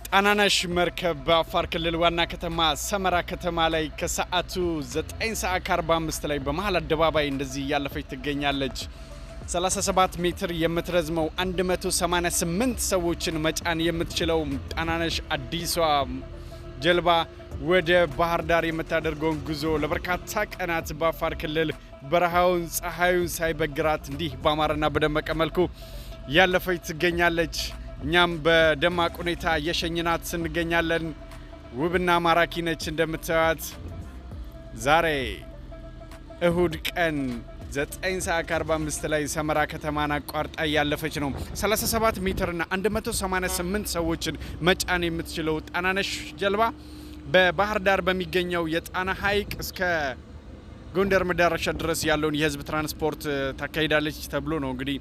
ጣናነሽ መርከብ በአፋር ክልል ዋና ከተማ ሰመራ ከተማ ላይ ከሰዓቱ 9:45 ላይ በመሃል አደባባይ እንደዚህ ያለፈች ትገኛለች። 37 ሜትር የምትረዝመው 188 ሰዎችን መጫን የምትችለው ጣናነሽ አዲሷ ጀልባ ወደ ባህር ዳር የምታደርገውን ጉዞ ለበርካታ ቀናት በአፋር ክልል በረሃውን ፀሐዩን ሳይበግራት እንዲህ በአማረና በደመቀ መልኩ ያለፈች ትገኛለች። እኛም በደማቅ ሁኔታ የሸኝናት እንገኛለን። ውብና ማራኪ ነች እንደምታዩት። ዛሬ እሁድ ቀን 9:45 ላይ ሰመራ ከተማን አቋርጣ ያለፈች ነው። 37 ሜትር እና 188 ሰዎችን መጫን የምትችለው ጣናነሽ ጀልባ በባህር ዳር በሚገኘው የጣና ሐይቅ እስከ ጎንደር መዳረሻ ድረስ ያለውን የህዝብ ትራንስፖርት ታካሂዳለች ተብሎ ነው እንግዲህ